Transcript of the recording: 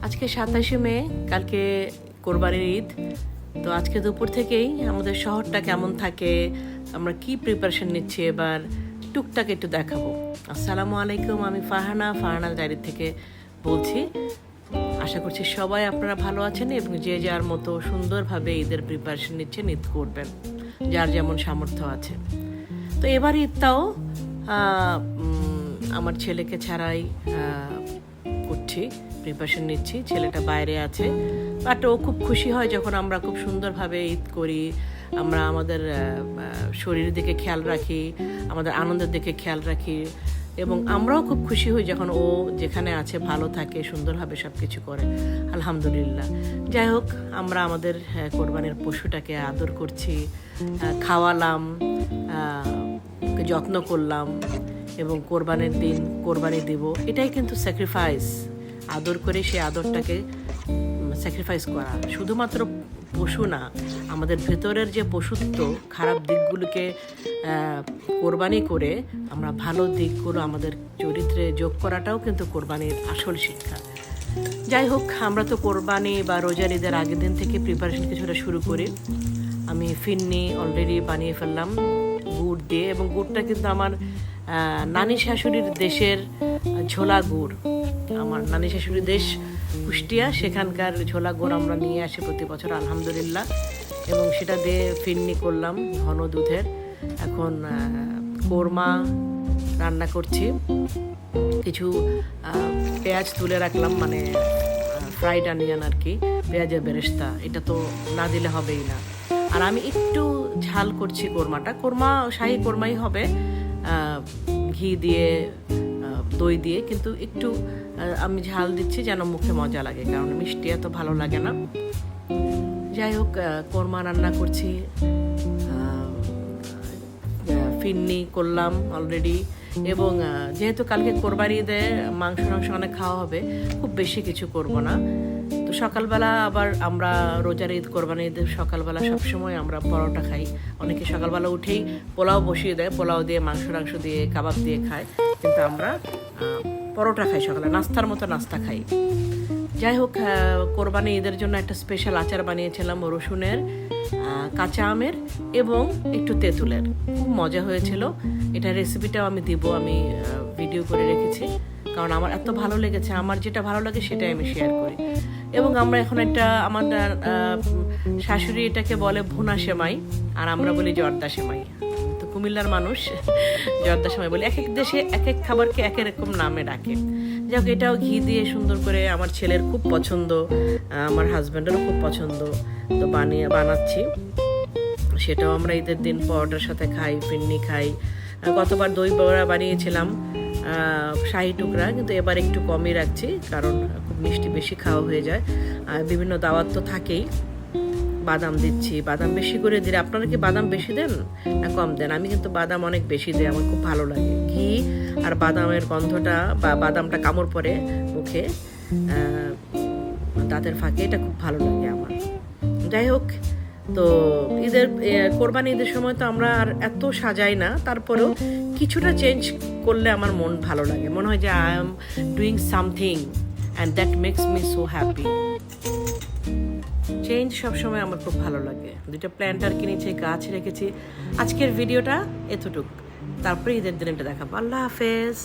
আজকে 27শে মে, কালকে কোরবানির ঈদ। তো আজকে দুপুর থেকেই আমাদের শহরটা কেমন থাকে, আমরা কি প্রিপারেশন নিচ্ছি এবার টুকটাক একটু দেখাবো। আসসালামু আলাইকুম, আমি ফারহানা ডায়েরি থেকে বলছি। আশা করছি সবাই আপনারা ভালো আছেন এবং যে যার মতো সুন্দরভাবে ঈদের প্রিপারেশন নিচ্ছেন, ঈদ করবেন যার যেমন সামর্থ্য আছে। তো এবার ঈদটাও আমার ছেলেকে ছাড়াই করছি, প্রিপারেশন নিচ্ছি। ছেলেটা বাইরে আছে, বাট ও খুব খুশি হয় যখন আমরা খুব সুন্দরভাবে ঈদ করি। আমরা আমাদের শরীরের দিকে খেয়াল রাখি, আমাদের আনন্দের দিকে খেয়াল রাখি, এবং আমরাও খুব খুশি হই যখন ও যেখানে আছে ভালো থাকে, সুন্দরভাবে সব কিছু করে। আলহামদুলিল্লাহ। যাই হোক, আমরা আমাদের কোরবানির পশুটাকে আদর করছি, খাওয়ালাম, যত্ন করলাম, এবং কোরবানির দিন কোরবানি দিব, এটাই কিন্তু স্যাক্রিফাইস। আদর করে সেই আদরটাকে স্যাক্রিফাইস করা। শুধুমাত্র পশু না, আমাদের ভেতরের যে পশুত্ব, খারাপ দিকগুলোকে কোরবানি করে আমরা ভালো দিকগুলো আমাদের চরিত্রে যোগ করাটাও কিন্তু কোরবানির আসল শিক্ষা। যাই হোক, আমরা তো কোরবানি বা রোজার ঈদের আগের দিন থেকে প্রিপারেশন কিছুটা শুরু করি। আমি ফিন্নি অলরেডি বানিয়ে ফেললাম গুড় দিয়ে, এবং গুড়টা কিন্তু আমার নানি শাশুড়ির দেশের ঝোলা গুড়। আমার নানি শাশুড়ির দেশ কুষ্টিয়া, সেখানকার ঝোলা গুড় আমরা নিয়ে আসি প্রতি বছর আলহামদুলিল্লাহ, এবং সেটা দিয়ে ফিন্নি করলাম ঘন দুধের। এখন কোরমা রান্না করছি, কিছু পেঁয়াজ তুলে রাখলাম, মানে ফ্রাইড অনিয়ন আর কি, পেঁয়াজের বেরেস্তা, এটা তো না দিলে হবেই না। আর আমি একটু ঝাল করছি কোরমাটা, শাহী কোরমাই হবে, ঘি দিয়ে দই দিয়ে, কিন্তু একটু আমি ঝাল দিচ্ছি যেন মুখে মজা লাগে, কারণ মিষ্টি এত ভালো লাগে না। যাই হোক, কোরমা রান্না করছি, ফিন্নি করলাম অলরেডি, এবং যেহেতু কালকে কোরবানি ঈদে মাংস অনেক খাওয়া হবে, খুব বেশি কিছু করব না। তো সকালবেলা আবার আমরা রোজার ঈদ কোরবানি ঈদের সকালবেলা সবসময় আমরা পরোটা খাই। অনেকে সকালবেলা উঠেই পোলাও বসিয়ে দেয়, পোলাও দিয়ে মাংস দিয়ে কাবাব দিয়ে খায়, কিন্তু আমরা পরোটা খাই সকালে, নাস্তার মতো নাস্তা খাই। যাই হোক, কোরবানি ঈদের জন্য একটা স্পেশাল আচার বানিয়েছিলাম, রসুনের, কাঁচা আমের এবং একটু তেঁতুলের। খুব মজা হয়েছিল। এটা রেসিপিটাও আমি দিব, আমি ভিডিও করে রেখেছি, কারণ আমার এত ভালো লেগেছে। আমার যেটা ভালো লাগে সেটাই আমি শেয়ার করি। এবং আমরা এখন আমার শাশুড়ি এটাকে বলে ভুনা সেমাই, আর আমরা বলি জর্দা সেমাই। তো কুমিল্লার মানুষ, জর্দা সেমাই বলি। এক এক দেশে এক এক খাবারকে এক এক রকম নামে ডাকে। যাক, এটাও ঘি দিয়ে সুন্দর করে, আমার ছেলের খুব পছন্দ, আমার হাজব্যান্ডেরও খুব পছন্দ, তো বানাচ্ছি। সেটাও আমরা ঈদের দিন পরোটার সাথে খাই, ফিন্নি খাই। গতবার দই বড়া বানিয়েছিলাম, শাহী টুকরা, কিন্তু এবার একটু কমই রাখছি, কারণ খুব মিষ্টি বেশি খাওয়া হয়ে যায়। আর বিভিন্ন দাওয়াত তো থাকেই। বাদাম দিচ্ছি, বাদাম বেশি করে দিলে। আপনারা কি বাদাম বেশি দেন না কম দেন? আমি কিন্তু বাদাম অনেক বেশি দিই, আমার খুব ভালো লাগে। ঘি আর বাদামের গন্ধটা, বা বাদামটা কামড় পড়ে মুখে, দাঁতের ফাঁকে, এটা খুব ভালো লাগে আমার। যাই হোক, তো কোরবানি ঈদের সময় তো আমরা আর এত সাজাই না, তারপরেও কিছুটা চেঞ্জ করলে আমার মন ভালো লাগে, মনে হয় যে I am doing something and that makes me so happy. Change সবসময় আমার খুব ভালো লাগে। দুটো প্ল্যান্টার কিনেছি, গাছ রেখেছি। আজকের ভিডিওটা এতটুক, তারপরে ঈদের দিন এটা দেখাবো। আল্লাহ হাফেজ।